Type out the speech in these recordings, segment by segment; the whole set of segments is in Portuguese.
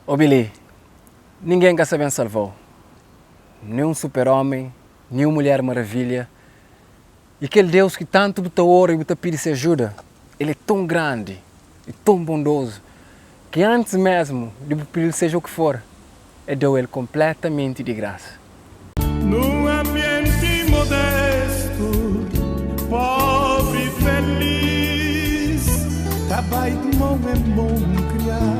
Ô Billy, ninguém quer saber salvou. Nem um super-homem, nem uma mulher maravilha. E aquele Deus que tanto bota ora e bota pedir ajuda, ele é tão grande e tão bondoso, que antes mesmo de pedir seja o que for, deu ele completamente de graça. Num ambiente modesto, pobre e feliz, trabalho de mão em mão criar,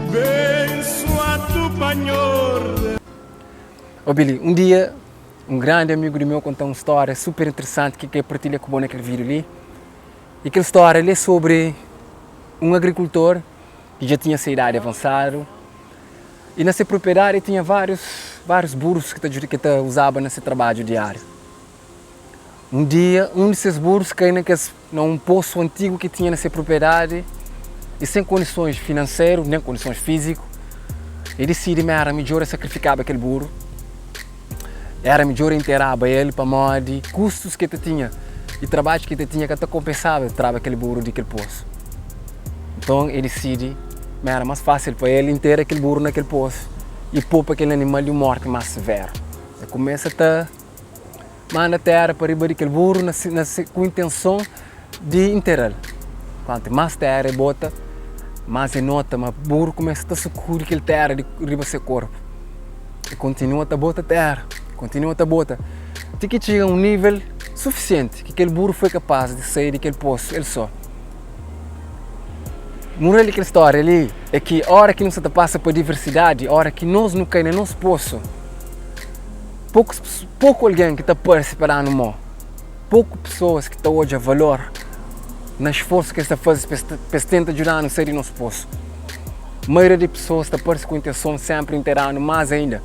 abençoado Senhor. Ô Billy, um dia um grande amigo meu contou uma história super interessante que partilha com o naquele vídeo ali. E aquela história é sobre um agricultor que já tinha essa idade avançada e nessa propriedade tinha vários burros que usava nesse trabalho diário. Um dia, um desses burros caiu num poço antigo que tinha nessa propriedade e sem condições financeiras, nem condições físicas, ele decide que era melhor sacrificar aquele burro. Era melhor enterrar ele para modo custos que ele tinha e trabalho que ele tinha que até compensava trabalhar aquele burro daquele poço. Então ele decide que era mais fácil para ele enterrar aquele burro naquele poço e pôr aquele animal de morte mais severo. Ele começa a mandar terra para riba daquele burro com a intenção de enterrá-lo. Quanto mais terra ele bota, mais ele nota, mas o burro começa a sacudir aquele terra de riba do seu corpo. E continua a botar terra. Continua a botar, até que chega a um nível suficiente que aquele burro foi capaz de sair daquele poço, ele só. O moral daquela história ali é que a hora que nós passa por diversidade, a hora que nós não caímos no nosso poço, pouco alguém que está participando no mundo, pouco pessoas que estão hoje a valor no esforço que está fazendo para tentar ajudar a não sair do nosso poço. A maioria das pessoas está participando com a intenção sempre inteirando mais ainda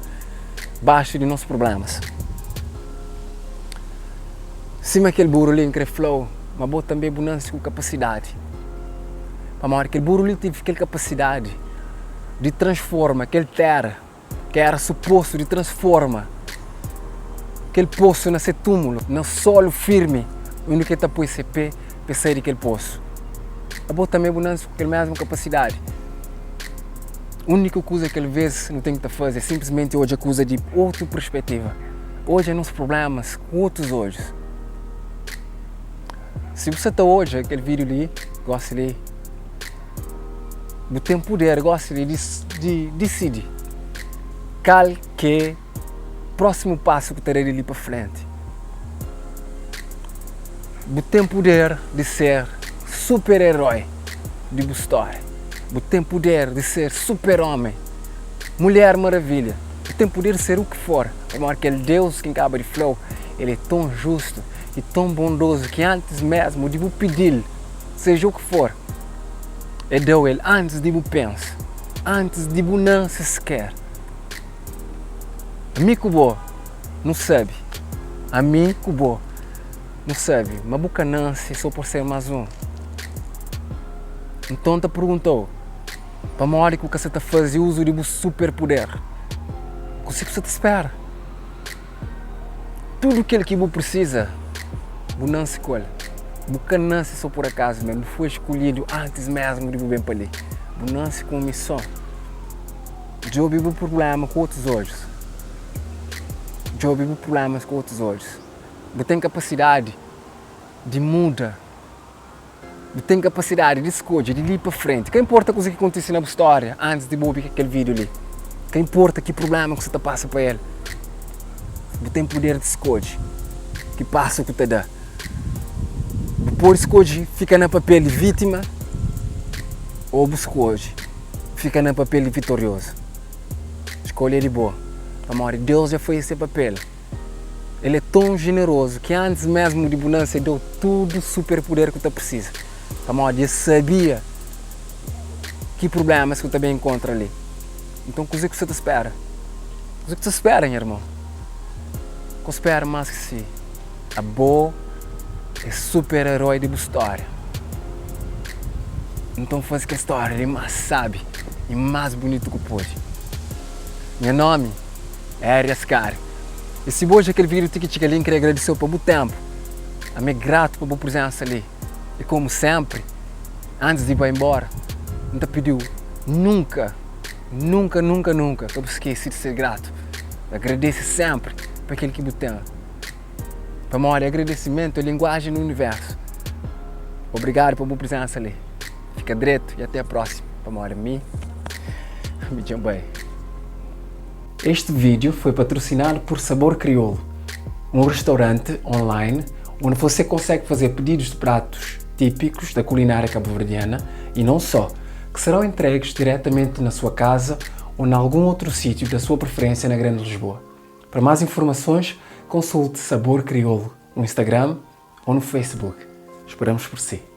baixo de nossos problemas. Sim, aquele burro ali em flow, mas boa também abundância com capacidade. Para aquele burro ali teve aquela capacidade de transformar aquele terra que era suposto de transformar aquele poço nesse túmulo, no solo firme, onde que está pôs pé para sair daquele poço. A boa também abundância com aquela mesma capacidade. A única coisa que ele vê não tem que fazer é simplesmente hoje a coisa de outra perspectiva. Hoje é nossos problemas com outros olhos. Se você está hoje, aquele vídeo ali, gosta de tem poder, gosta de decidir qual que é o próximo passo que terá ali para frente. Tem poder de ser super-herói de uma história. Tem poder de ser super-homem, mulher maravilha. Tem poder de ser o que for. Como aquele Deus que acaba de flow, ele é tão justo e tão bondoso que antes mesmo de eu pedir, seja o que for, ele deu ele antes de eu pensar, antes de eu não sequer. A mim que bom, não sabe. A mim que bom, não sabe. Mas boca não se só por ser mais um. Então te perguntou, para a hora que você está fazendo uso de um superpoder, o que você te espera? Tudo aquilo que você precisa, você não escolhe. Você não se só por acaso mesmo, foi escolhido antes mesmo de você vir para ali. Você não se com missão. Já vive um problema com outros olhos. Já vive problemas com outros olhos. Você tem capacidade de mudar. Você tem capacidade de escolha, de ir para frente. Que importa a coisa que acontece na história antes de ouvir aquele vídeo ali. Que importa que problema que você passa para ele. Você tem poder de escolha. Que passa o que te dá. Por escolha, fica no papel de vítima. Ou escolha, fica no papel de vitorioso. Escolha de boa. Amor, Deus já fez esse papel. Ele é tão generoso que antes mesmo de abundância deu tudo o superpoder que você precisa. Amor, eu sabia que problemas que você também encontra ali. Então, o que você te espera? O que você espera, meu irmão? O que espera mais que se a boa é super-herói de uma história. Então, faz que a história é mais sábia e mais bonita que pode. Meu nome é Arias Car. E se hoje aquele vídeo tem que chegar ali, eu queria agradecer por muito tempo. Eu me grato por a presença ali. E como sempre, antes de ir embora, não te pediu nunca nunca que eu esqueci de ser grato. Agradeço sempre por aquilo que eu tenho. Para mim, agradecimento é a linguagem do universo. Obrigado por a minha presença ali. Fica direito e até a próxima. Para mim, me chamo bem. Este vídeo foi patrocinado por Sabor Crioulo, um restaurante online onde você consegue fazer pedidos de pratos típicos da culinária cabo-verdiana e não só, que serão entregues diretamente na sua casa ou em algum outro sítio da sua preferência na Grande Lisboa. Para mais informações, consulte Sabor Crioulo no Instagram ou no Facebook. Esperamos por si.